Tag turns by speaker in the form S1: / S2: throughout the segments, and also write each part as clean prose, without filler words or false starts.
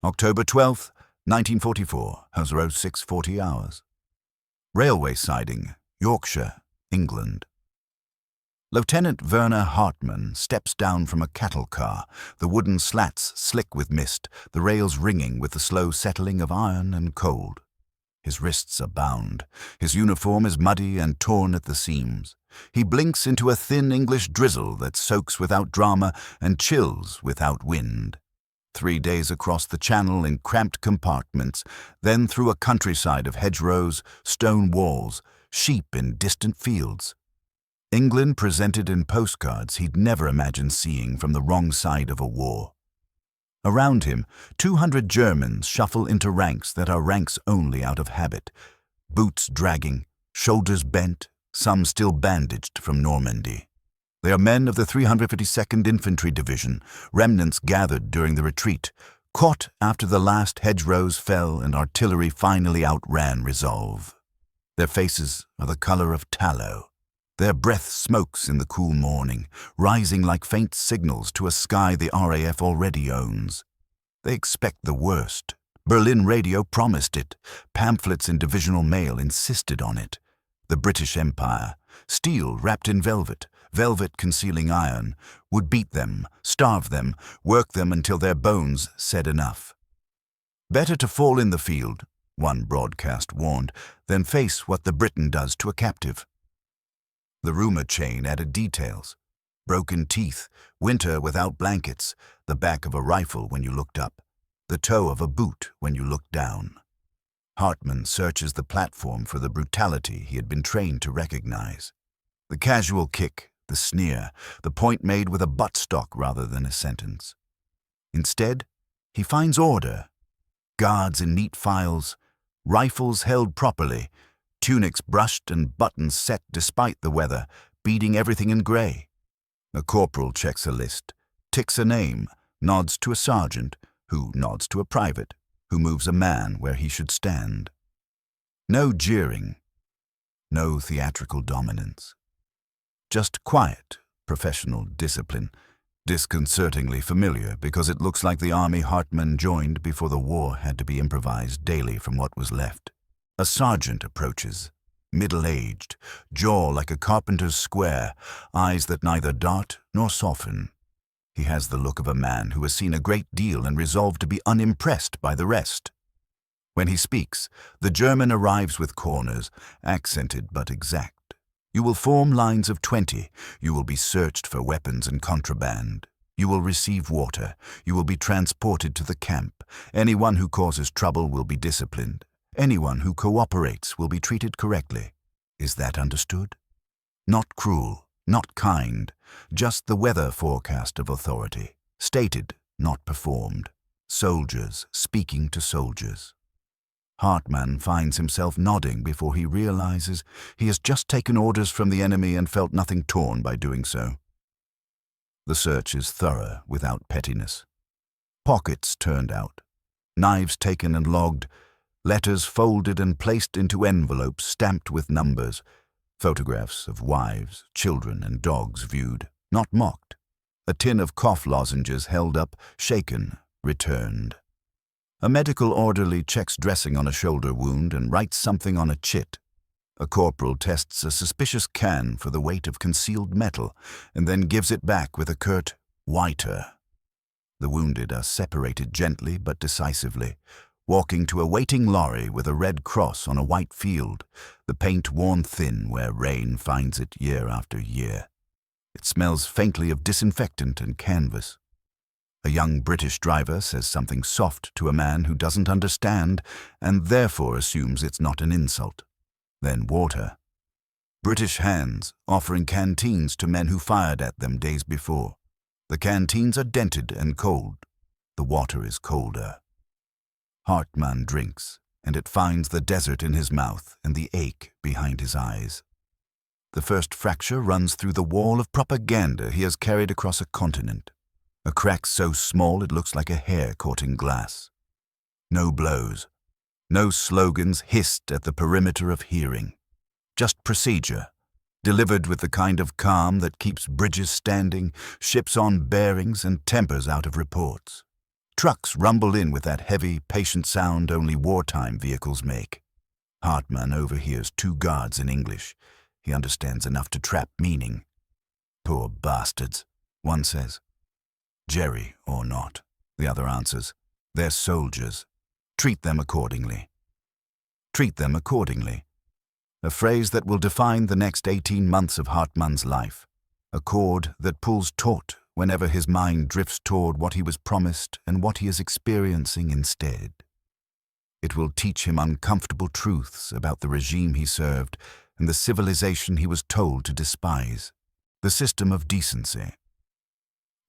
S1: October 12th, 1944, has row 6:40 hours. Railway siding, Yorkshire, England. Lieutenant Werner Hartmann steps down from a cattle car, the wooden slats slick with mist, the rails ringing with the slow settling of iron and cold. His wrists are bound. His uniform is muddy and torn at the seams. He blinks into a thin English drizzle that soaks without drama and chills without wind. 3 days across the channel in cramped compartments, then through a countryside of hedgerows, stone walls, sheep in distant fields. England presented in postcards he'd never imagined seeing from the wrong side of a war. Around him, 200 Germans shuffle into ranks that are ranks only out of habit, boots dragging, shoulders bent, some still bandaged from Normandy. They are men of the 352nd Infantry Division, remnants gathered during the retreat, caught after the last hedgerows fell and artillery finally outran resolve. Their faces are the color of tallow. Their breath smokes in the cool morning, rising like faint signals to a sky the RAF already owns. They expect the worst. Berlin radio promised it. Pamphlets in divisional mail insisted on it. The British Empire, steel wrapped in velvet, velvet concealing iron, would beat them, starve them, work them until their bones said enough. Better to fall in the field, one broadcast warned, than face what the Briton does to a captive. The rumor chain added details. Broken teeth, winter without blankets, the back of a rifle when you looked up, the toe of a boot when you looked down. Hartmann searches the platform for the brutality he had been trained to recognize. The casual kick, the sneer, the point made with a buttstock rather than a sentence. Instead, he finds order. Guards in neat files, rifles held properly, tunics brushed and buttons set despite the weather, beading everything in grey. A corporal checks a list, ticks a name, nods to a sergeant, who nods to a private, who moves a man where he should stand. No jeering, no theatrical dominance. Just quiet, professional discipline, disconcertingly familiar because it looks like the army Hartmann joined before the war had to be improvised daily from what was left. A sergeant approaches, middle-aged, jaw like a carpenter's square, eyes that neither dart nor soften. He has the look of a man who has seen a great deal and resolved to be unimpressed by the rest. When he speaks, the German arrives with corners, accented but exact. You will form lines of 20. You will be searched for weapons and contraband. You will receive water. You will be transported to the camp. Anyone who causes trouble will be disciplined. Anyone who cooperates will be treated correctly. Is that understood? Not cruel, not kind, just the weather forecast of authority. Stated, not performed. Soldiers speaking to soldiers. Hartmann finds himself nodding before he realizes he has just taken orders from the enemy and felt nothing torn by doing so. The search is thorough, without pettiness. Pockets turned out, knives taken and logged, letters folded and placed into envelopes stamped with numbers, photographs of wives, children, and dogs viewed, not mocked. A tin of cough lozenges held up, shaken, returned. A medical orderly checks dressing on a shoulder wound and writes something on a chit. A corporal tests a suspicious can for the weight of concealed metal and then gives it back with a curt, "Whiter." The wounded are separated gently but decisively, walking to a waiting lorry with a red cross on a white field, the paint worn thin where rain finds it year after year. It smells faintly of disinfectant and canvas. A young British driver says something soft to a man who doesn't understand and therefore assumes it's not an insult. Then water. British hands offering canteens to men who fired at them days before. The canteens are dented and cold. The water is colder. Hartmann drinks, and it finds the desert in his mouth and the ache behind his eyes. The first fracture runs through the wall of propaganda he has carried across a continent. A crack so small it looks like a hair caught in glass. No blows. No slogans hissed at the perimeter of hearing. Just procedure, delivered with the kind of calm that keeps bridges standing, ships on bearings, and tempers out of reports. Trucks rumble in with that heavy, patient sound only wartime vehicles make. Hartmann overhears two guards in English. He understands enough to trap meaning. "Poor bastards," one says. "Jerry or not," the other answers. "They're soldiers. Treat them accordingly." Treat them accordingly. A phrase that will define the next 18 months of Hartmann's life. A chord that pulls taut whenever his mind drifts toward what he was promised and what he is experiencing instead. It will teach him uncomfortable truths about the regime he served and the civilization he was told to despise, the system of decency.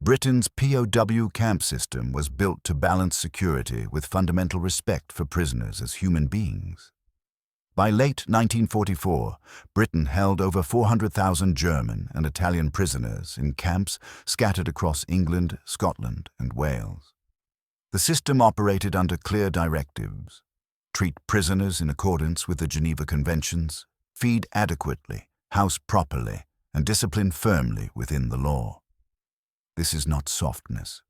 S1: Britain's POW camp system was built to balance security with fundamental respect for prisoners as human beings. By late 1944, Britain held over 400,000 German and Italian prisoners in camps scattered across England, Scotland, and Wales. The system operated under clear directives: treat prisoners in accordance with the Geneva Conventions, feed adequately, house properly, and discipline firmly within the law. This is not softness.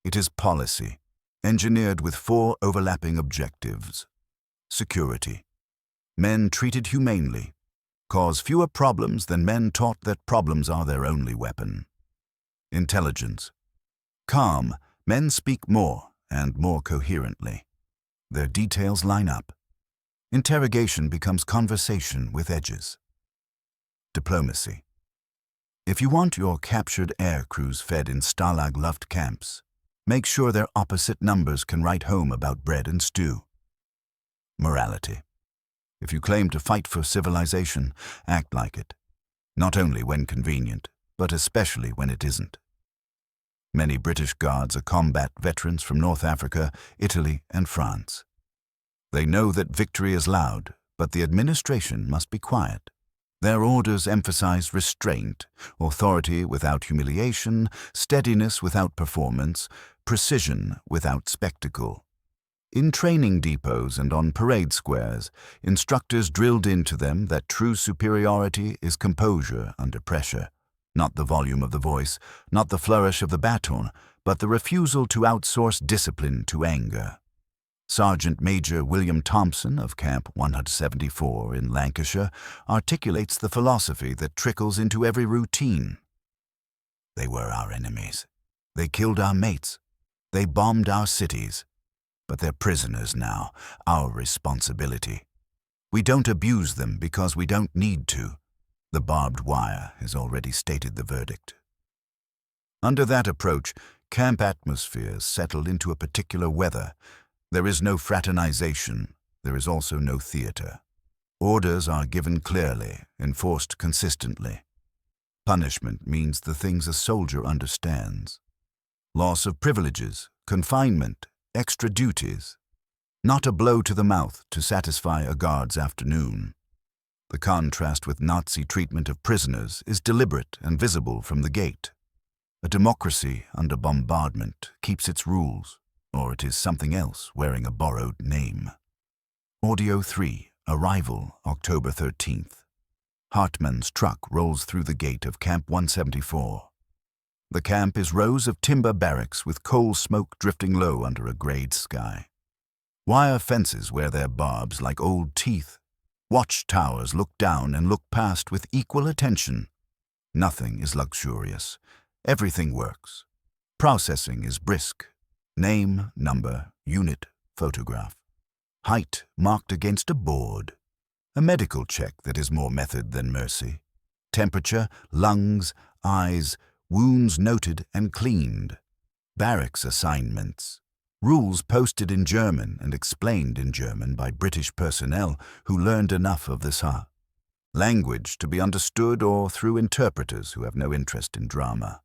S1: It is policy, engineered with 4 overlapping objectives. Security. Men treated humanely cause fewer problems than men taught that problems are their only weapon. Intelligence. Calm. Men speak more and more coherently. Their details line up. Interrogation becomes conversation with edges. Diplomacy. If you want your captured air crews fed in Stalag Luft camps, make sure their opposite numbers can write home about bread and stew. Morality. If you claim to fight for civilization, act like it, not only when convenient, but especially when it isn't. Many British Guards are combat veterans from North Africa, Italy, and France. They know that victory is loud, but the administration must be quiet. Their orders emphasize restraint, authority without humiliation, steadiness without performance, precision without spectacle. In training depots and on parade squares, instructors drilled into them that true superiority is composure under pressure. Not the volume of the voice, not the flourish of the baton, but the refusal to outsource discipline to anger. Sergeant Major William Thompson of Camp 174 in Lancashire articulates the philosophy that trickles into every routine. They were our enemies. They killed our mates. They bombed our cities. But they're prisoners now, our responsibility. We don't abuse them because we don't need to. The barbed wire has already stated the verdict. Under that approach, camp atmospheres settle into a particular weather. There is no fraternization. There is also no theater. Orders are given clearly, enforced consistently. Punishment means the things a soldier understands. Loss of privileges, confinement, extra duties. Not a blow to the mouth to satisfy a guard's afternoon. The contrast with Nazi treatment of prisoners is deliberate and visible from the gate. A democracy under bombardment keeps its rules, or it is something else wearing a borrowed name. Audio 3, Arrival, October 13th. Hartmann's truck rolls through the gate of Camp 174. The camp is rows of timber barracks with coal smoke drifting low under a greyed sky. Wire fences wear their barbs like old teeth. Watchtowers look down and look past with equal attention. Nothing is luxurious. Everything works. Processing is brisk. Name, number, unit, photograph. Height marked against a board. A medical check that is more method than mercy. Temperature, lungs, eyes, wounds noted and cleaned. Barracks assignments. Rules posted in German and explained in German by British personnel who learned enough of the Saar. Language to be understood or through interpreters who have no interest in drama.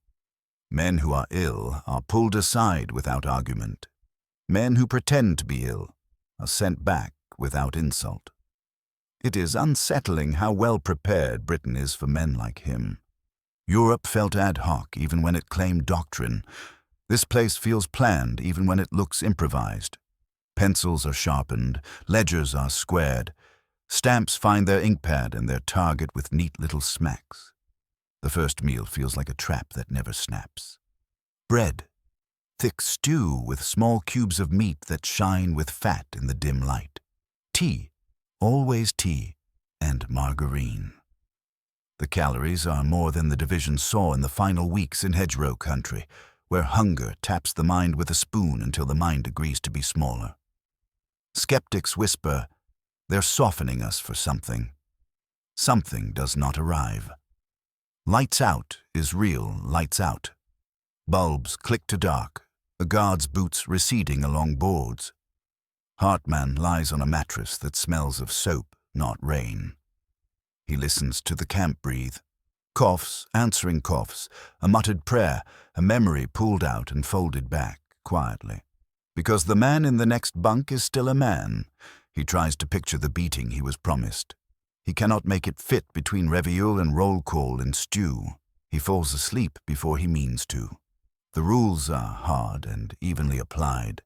S1: Men who are ill are pulled aside without argument. Men who pretend to be ill are sent back without insult. It is unsettling how well prepared Britain is for men like him. Europe felt ad hoc even when it claimed doctrine. This place feels planned even when it looks improvised. Pencils are sharpened, ledgers are squared. Stamps find their inkpad and their target with neat little smacks. The first meal feels like a trap that never snaps. Bread. Thick stew with small cubes of meat that shine with fat in the dim light. Tea, always tea, and margarine. The calories are more than the division saw in the final weeks in hedgerow country, where hunger taps the mind with a spoon until the mind agrees to be smaller. Skeptics whisper, they're softening us for something. Something does not arrive. Lights out is real lights out. Bulbs click to dark, a guard's boots receding along boards. Hartman lies on a mattress that smells of soap, not rain. He listens to the camp breathe. Coughs, answering coughs, a muttered prayer, a memory pulled out and folded back, quietly. Because the man in the next bunk is still a man, he tries to picture the beating he was promised. He cannot make it fit between reveille and roll call and stew. He falls asleep before he means to. The rules are hard and evenly applied.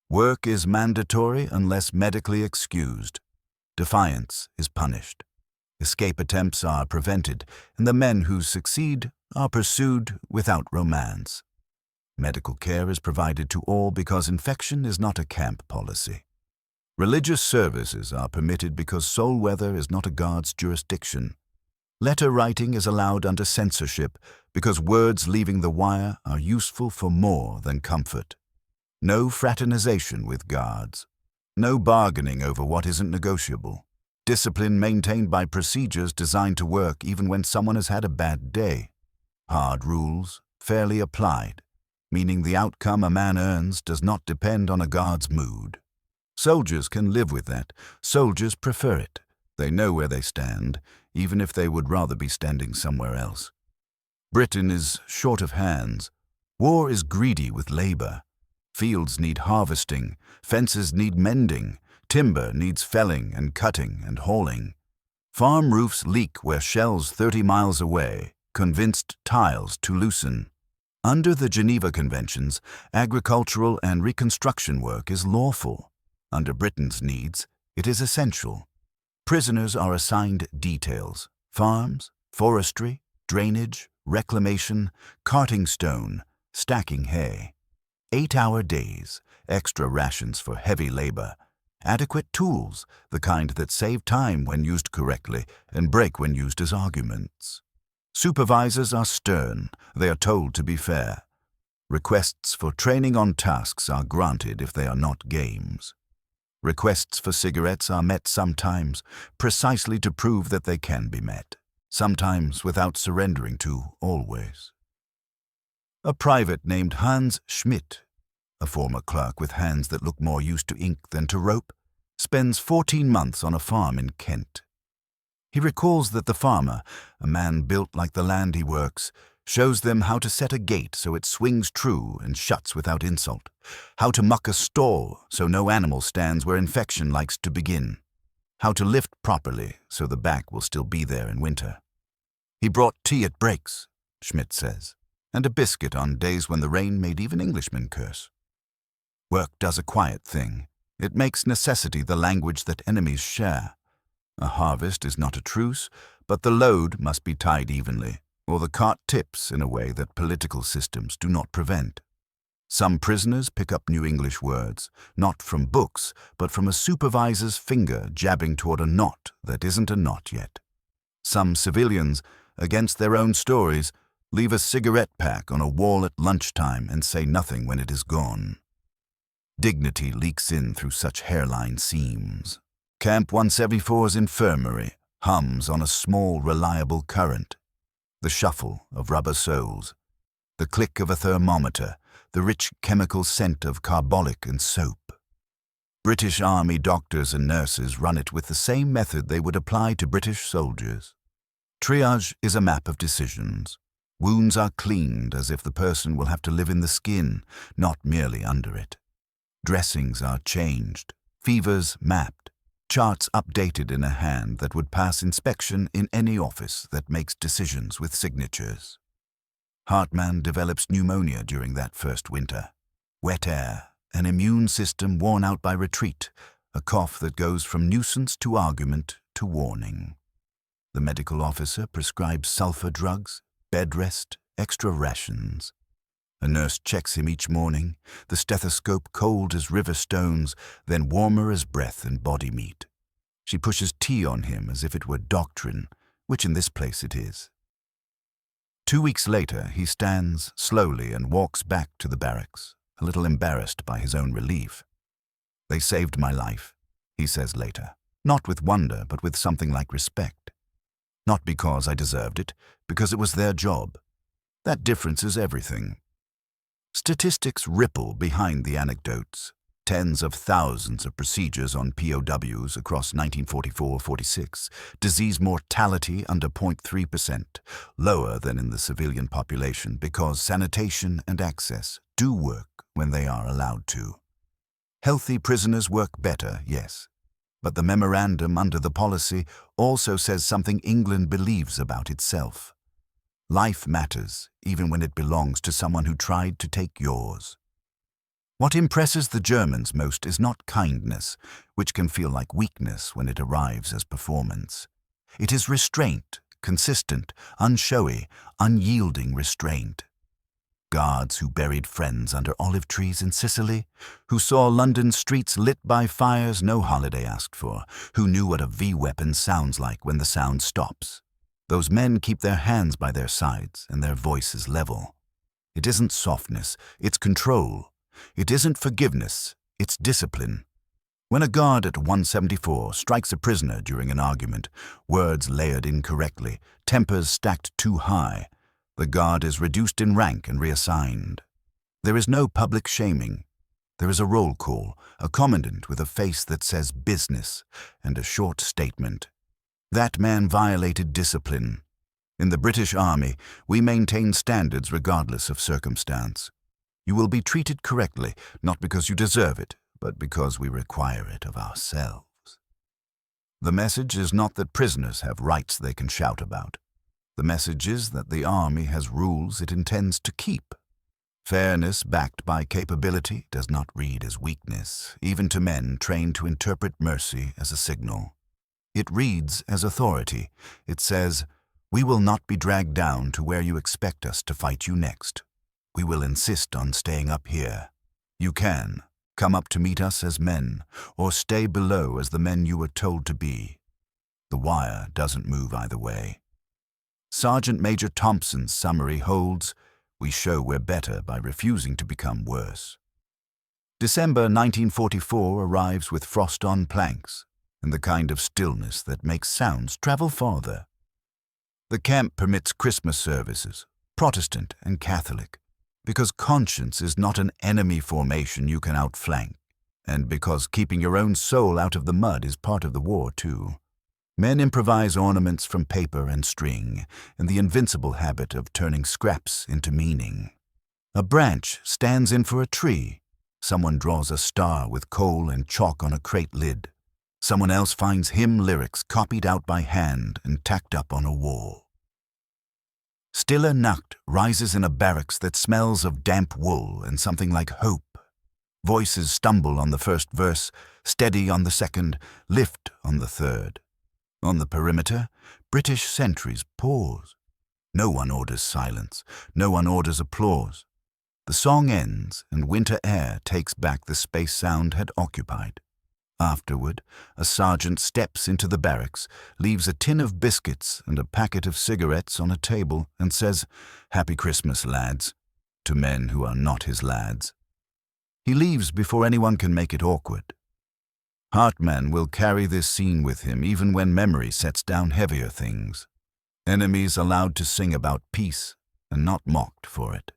S1: Work is mandatory unless medically excused. Defiance is punished. Escape attempts are prevented, and the men who succeed are pursued without romance. Medical care is provided to all because infection is not a camp policy. Religious services are permitted because soul weather is not a guard's jurisdiction. Letter writing is allowed under censorship because words leaving the wire are useful for more than comfort. No fraternization with guards. No bargaining over what isn't negotiable. Discipline maintained by procedures designed to work even when someone has had a bad day. Hard rules, fairly applied, meaning the outcome a man earns does not depend on a guard's mood. Soldiers can live with that. Soldiers prefer it. They know where they stand, even if they would rather be standing somewhere else. Britain is short of hands. War is greedy with labor. Fields need harvesting. Fences need mending. Timber needs felling and cutting and hauling. Farm roofs leak where shells 30 miles away convinced tiles to loosen. Under the Geneva Conventions, agricultural and reconstruction work is lawful. Under Britain's needs, it is essential. Prisoners are assigned details: farms, forestry, drainage, reclamation, carting stone, stacking hay. 8-hour days, extra rations for heavy labor, adequate tools, the kind that save time when used correctly and break when used as arguments. Supervisors are stern, they are told to be fair. Requests for training on tasks are granted if they are not games. Requests for cigarettes are met sometimes, precisely to prove that they can be met, sometimes without surrendering to always. A private named Hans Schmidt, a former clerk with hands that look more used to ink than to rope, spends 14 months on a farm in Kent. He recalls that the farmer, a man built like the land he works, shows them how to set a gate so it swings true and shuts without insult, how to muck a stall so no animal stands where infection likes to begin, how to lift properly so the back will still be there in winter. He brought tea at breaks, Schmidt says, and a biscuit on days when the rain made even Englishmen curse. Work does a quiet thing. It makes necessity the language that enemies share. A harvest is not a truce, but the load must be tied evenly, or the cart tips in a way that political systems do not prevent. Some prisoners pick up new English words, not from books, but from a supervisor's finger jabbing toward a knot that isn't a knot yet. Some civilians, against their own stories, leave a cigarette pack on a wall at lunchtime and say nothing when it is gone. Dignity leaks in through such hairline seams. Camp 174's infirmary hums on a small, reliable current. The shuffle of rubber soles, the click of a thermometer, the rich chemical scent of carbolic and soap. British Army doctors and nurses run it with the same method they would apply to British soldiers. Triage is a map of decisions. Wounds are cleaned as if the person will have to live in the skin, not merely under it. Dressings are changed, fevers mapped, charts updated in a hand that would pass inspection in any office that makes decisions with signatures. Hartman develops pneumonia during that first winter. Wet air, an immune system worn out by retreat, a cough that goes from nuisance to argument to warning. The medical officer prescribes sulfur drugs, bed rest, extra rations. A nurse checks him each morning, the stethoscope cold as river stones, then warmer as breath and body meat. She pushes tea on him as if it were doctrine, which in this place it is. 2 weeks later, he stands slowly and walks back to the barracks, a little embarrassed by his own relief. "They saved my life," he says later, not with wonder but with something like respect. "Not because I deserved it, because it was their job. That difference is everything." Statistics ripple behind the anecdotes. Tens of thousands of procedures on POWs across 1944-46, disease mortality under 0.3%, lower than in the civilian population because sanitation and access do work when they are allowed to. Healthy prisoners work better, yes, but the memorandum under the policy also says something England believes about itself. Life matters, even when it belongs to someone who tried to take yours. What impresses the Germans most is not kindness, which can feel like weakness when it arrives as performance. It is restraint, consistent, unshowy, unyielding restraint. Guards who buried friends under olive trees in Sicily, who saw London streets lit by fires no holiday asked for, who knew what a V-weapon sounds like when the sound stops. Those men keep their hands by their sides and their voices level. It isn't softness, it's control. It isn't forgiveness, it's discipline. When a guard at 174 strikes a prisoner during an argument, words layered incorrectly, tempers stacked too high, the guard is reduced in rank and reassigned. There is no public shaming. There is a roll call, a commandant with a face that says business, and a short statement. That man violated discipline. In the British Army, we maintain standards regardless of circumstance. You will be treated correctly, not because you deserve it, but because we require it of ourselves. The message is not that prisoners have rights they can shout about. The message is that the army has rules it intends to keep. Fairness backed by capability does not read as weakness, even to men trained to interpret mercy as a signal. It reads as authority. It says, "We will not be dragged down to where you expect us to fight you next. We will insist on staying up here. You can come up to meet us as men, or stay below as the men you were told to be. The wire doesn't move either way." Sergeant Major Thompson's summary holds, "We show we're better by refusing to become worse." December 1944 arrives with frost on planks and the kind of stillness that makes sounds travel farther. The camp permits Christmas services, Protestant and Catholic, because conscience is not an enemy formation you can outflank, and because keeping your own soul out of the mud is part of the war too. Men improvise ornaments from paper and string, in the invincible habit of turning scraps into meaning. A branch stands in for a tree. Someone draws a star with coal and chalk on a crate lid. Someone else finds hymn lyrics copied out by hand and tacked up on a wall. Stille Nacht rises in a barracks that smells of damp wool and something like hope. Voices stumble on the first verse, steady on the second, lift on the third. On the perimeter, British sentries pause. No one orders silence. No one orders applause. The song ends and winter air takes back the space sound had occupied. Afterward, a sergeant steps into the barracks, leaves a tin of biscuits and a packet of cigarettes on a table and says, "Happy Christmas, lads," to men who are not his lads. He leaves before anyone can make it awkward. Hartmann will carry this scene with him even when memory sets down heavier things. Enemies allowed to sing about peace and not mocked for it.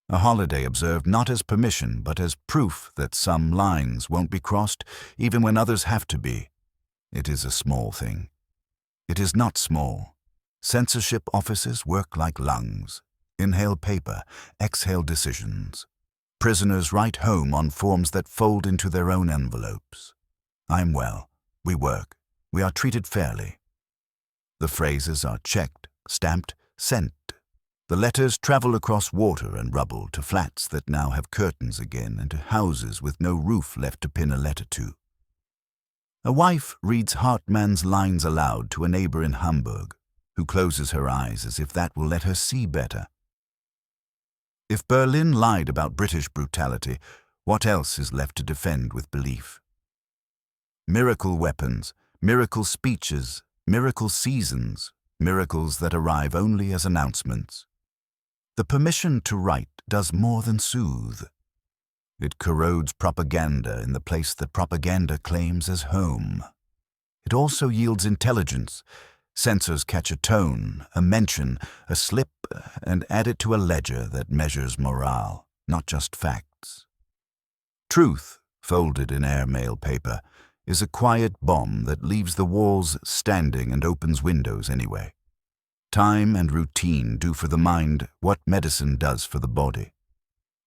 S1: A holiday observed not as permission but as proof that some lines won't be crossed even when others have to be. It is a small thing. It is not small. Censorship offices work like lungs. Inhale paper, exhale decisions. Prisoners write home on forms that fold into their own envelopes. I'm well. We work. We are treated fairly. The phrases are checked, stamped, sent. The letters travel across water and rubble to flats that now have curtains again and to houses with no roof left to pin a letter to. A wife reads Hartmann's lines aloud to a neighbor in Hamburg, who closes her eyes as if that will let her see better. If Berlin lied about British brutality, what else is left to defend with belief? Miracle weapons, miracle speeches, miracle seasons, miracles that arrive only as announcements. The permission to write does more than soothe. It corrodes propaganda in the place that propaganda claims as home. It also yields intelligence. Censors catch a tone, a mention, a slip, and add it to a ledger that measures morale, not just facts. Truth, folded in airmail paper, is a quiet bomb that leaves the walls standing and opens windows anyway. Time and routine do for the mind what medicine does for the body.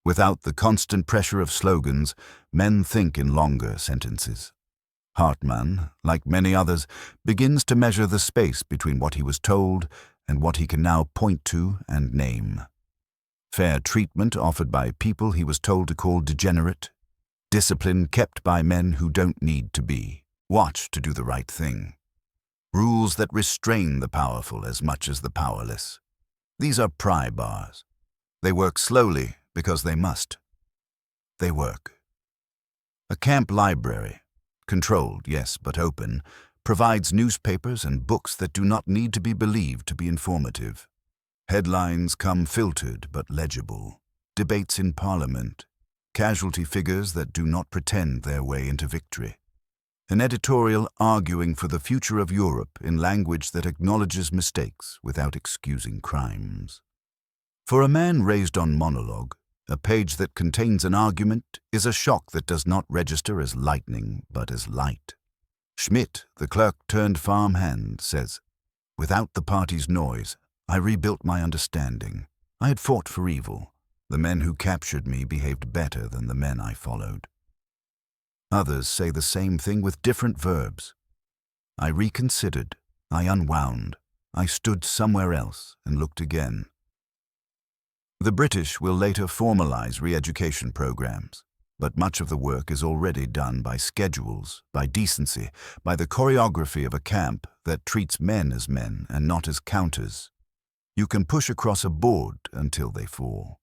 S1: Without the constant pressure of slogans, men think in longer sentences. Hartmann, like many others, begins to measure the space between what he was told and what he can now point to and name. Fair treatment offered by people he was told to call degenerate. Discipline kept by men who don't need to be. Watch to do the right thing. Rules that restrain the powerful as much as the powerless. These are pry bars. They work slowly because they must. They work. A camp library, controlled, yes, but open, provides newspapers and books that do not need to be believed to be informative. Headlines come filtered but legible. Debates in Parliament. Casualty figures that do not pretend their way into victory. An editorial arguing for the future of Europe in language that acknowledges mistakes without excusing crimes. For a man raised on monologue, a page that contains an argument is a shock that does not register as lightning but as light. Schmidt, the clerk-turned-farmhand, says, "Without the party's noise, I rebuilt my understanding. I had fought for evil. The men who captured me behaved better than the men I followed." Others say the same thing with different verbs. I reconsidered, I unwound, I stood somewhere else and looked again. The British will later formalize re-education programs, but much of the work is already done by schedules, by decency, by the choreography of a camp that treats men as men and not as counters. You can push across a board until they fall.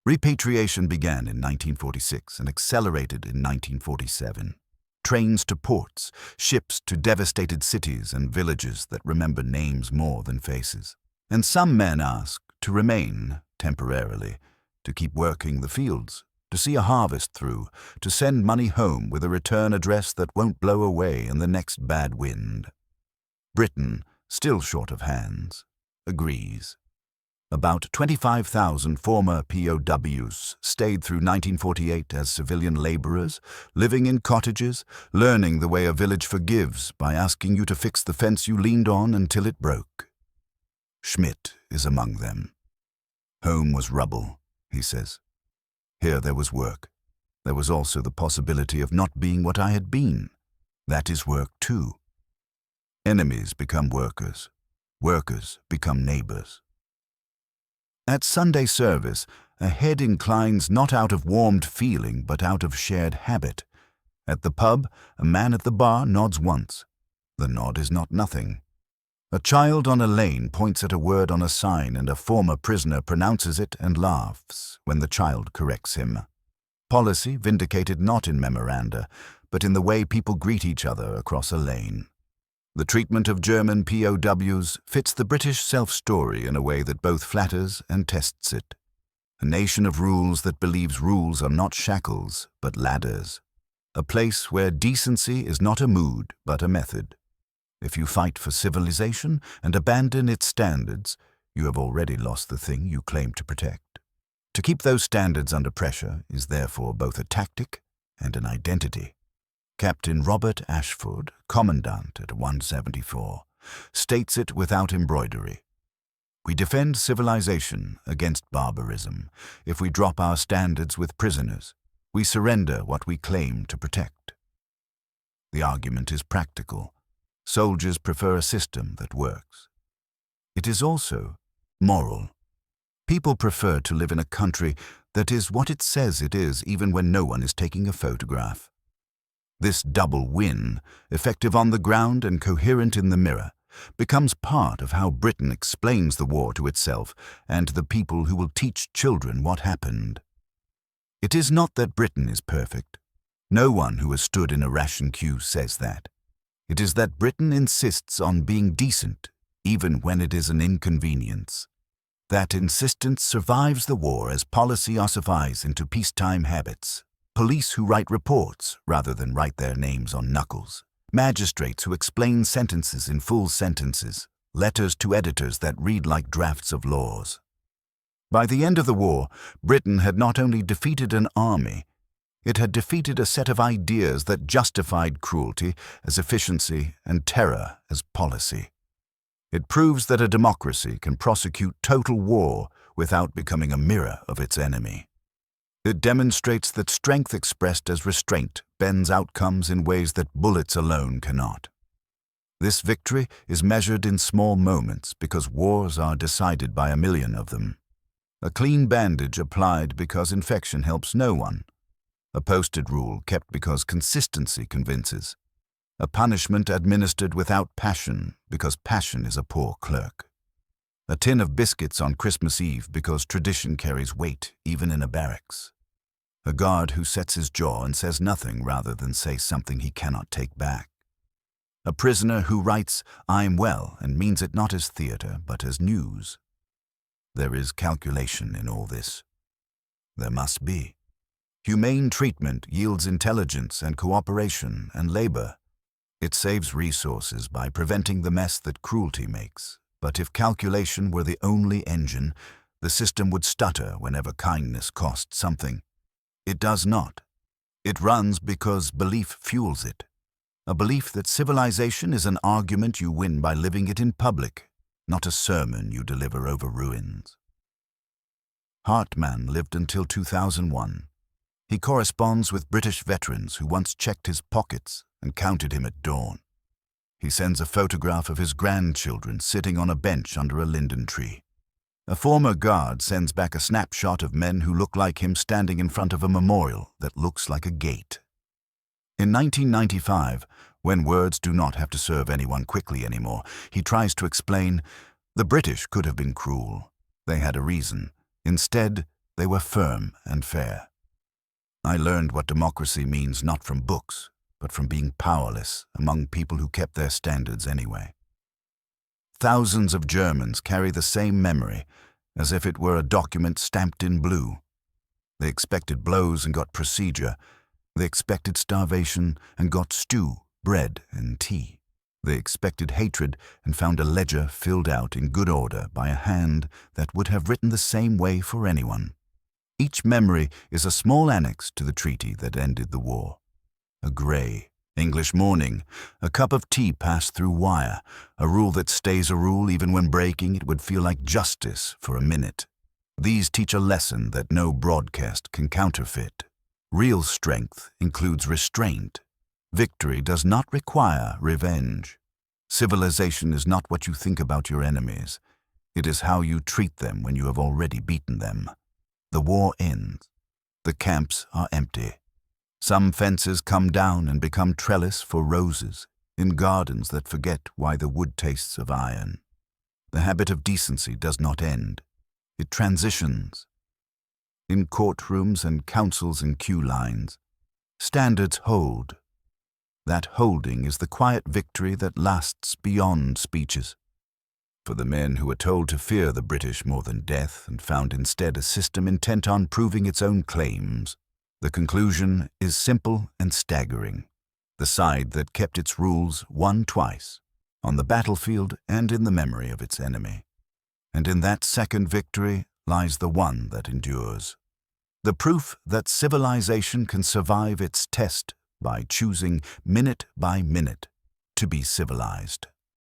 S1: Repatriation began in 1946 and accelerated in 1947. Trains to ports, ships to devastated cities and villages that remember names more than faces. And some men ask to remain temporarily, to keep working the fields, to see a harvest through, to send money home with a return address that won't blow away in the next bad wind. Britain, still short of hands, agrees. About 25,000 former POWs stayed through 1948 as civilian laborers, living in cottages, learning the way a village forgives by asking you to fix the fence you leaned on until it broke. Schmidt is among them. Home was rubble, he says. Here there was work. There was also the possibility of not being what I had been. That is work too. Enemies become workers. Workers become neighbors. At Sunday service, a head inclines not out of warmed feeling but out of shared habit. At the pub, a man at the bar nods once. The nod is not nothing. A child on a lane points at a word on a sign and a former prisoner pronounces it and laughs when the child corrects him. Policy vindicated not in memoranda, but in the way people greet each other across a lane. The treatment of German POWs fits the British self-story in a way that both flatters and tests it. A nation of rules that believes rules are not shackles, but ladders. A place where decency is not a mood, but a method. If you fight for civilization and abandon its standards, you have already lost the thing you claim to protect. To keep those standards under pressure is therefore both a tactic and an identity. Captain Robert Ashford, Commandant at 174, states it without embroidery. We defend civilization against barbarism. If we drop our standards with prisoners, we surrender what we claim to protect. The argument is practical. Soldiers prefer a system that works. It is also moral. People prefer to live in a country that is what it says it is even when no one is taking a photograph. This double win, effective on the ground and coherent in the mirror, becomes part of how Britain explains the war to itself and to the people who will teach children what happened. It is not that Britain is perfect. No one who has stood in a ration queue says that. It is that Britain insists on being decent, even when it is an inconvenience. That insistence survives the war as policy ossifies into peacetime habits. Police who write reports rather than write their names on knuckles. Magistrates who explain sentences in full sentences. Letters to editors that read like drafts of laws. By the end of the war, Britain had not only defeated an army, it had defeated a set of ideas that justified cruelty as efficiency and terror as policy. It proves that a democracy can prosecute total war without becoming a mirror of its enemy. It demonstrates that strength expressed as restraint bends outcomes in ways that bullets alone cannot. This victory is measured in small moments because wars are decided by a million of them. A clean bandage applied because infection helps no one. A posted rule kept because consistency convinces. A punishment administered without passion because passion is a poor clerk. A tin of biscuits on Christmas Eve because tradition carries weight even in a barracks. A guard who sets his jaw and says nothing rather than say something he cannot take back. A prisoner who writes, "I'm well," and means it not as theater but as news. There is calculation in all this. There must be. Humane treatment yields intelligence and cooperation and labor. It saves resources by preventing the mess that cruelty makes. But if calculation were the only engine, the system would stutter whenever kindness costs something. It does not. It runs because belief fuels it. A belief that civilization is an argument you win by living it in public, not a sermon you deliver over ruins. Hartman lived until 2001. He corresponds with British veterans who once checked his pockets and counted him at dawn. He sends a photograph of his grandchildren sitting on a bench under a linden tree. A former guard sends back a snapshot of men who look like him standing in front of a memorial that looks like a gate. In 1995, when words do not have to serve anyone quickly anymore, he tries to explain, the British could have been cruel. They had a reason. Instead, they were firm and fair. I learned what democracy means not from books, but from being powerless among people who kept their standards anyway. Thousands of Germans carry the same memory, as if it were a document stamped in blue. They expected blows and got procedure. They expected starvation and got stew, bread, and tea. They expected hatred and found a ledger filled out in good order by a hand that would have written the same way for anyone. Each memory is a small annex to the treaty that ended the war. A grey English morning, a cup of tea passed through wire, a rule that stays a rule even when breaking it would feel like justice for a minute. These teach a lesson that no broadcast can counterfeit. Real strength includes restraint. Victory does not require revenge. Civilization is not what you think about your enemies. It is how you treat them when you have already beaten them. The war ends. The camps are empty. Some fences come down and become trellis for roses in gardens that forget why the wood tastes of iron. The habit of decency does not end. It transitions. In courtrooms and councils and queue lines, standards hold. That holding is the quiet victory that lasts beyond speeches. For the men who were told to fear the British more than death and found instead a system intent on proving its own claims, the conclusion is simple and staggering. The side that kept its rules won twice, on the battlefield and in the memory of its enemy. And in that second victory lies the one that endures. The proof that civilization can survive its test by choosing minute by minute to be civilized.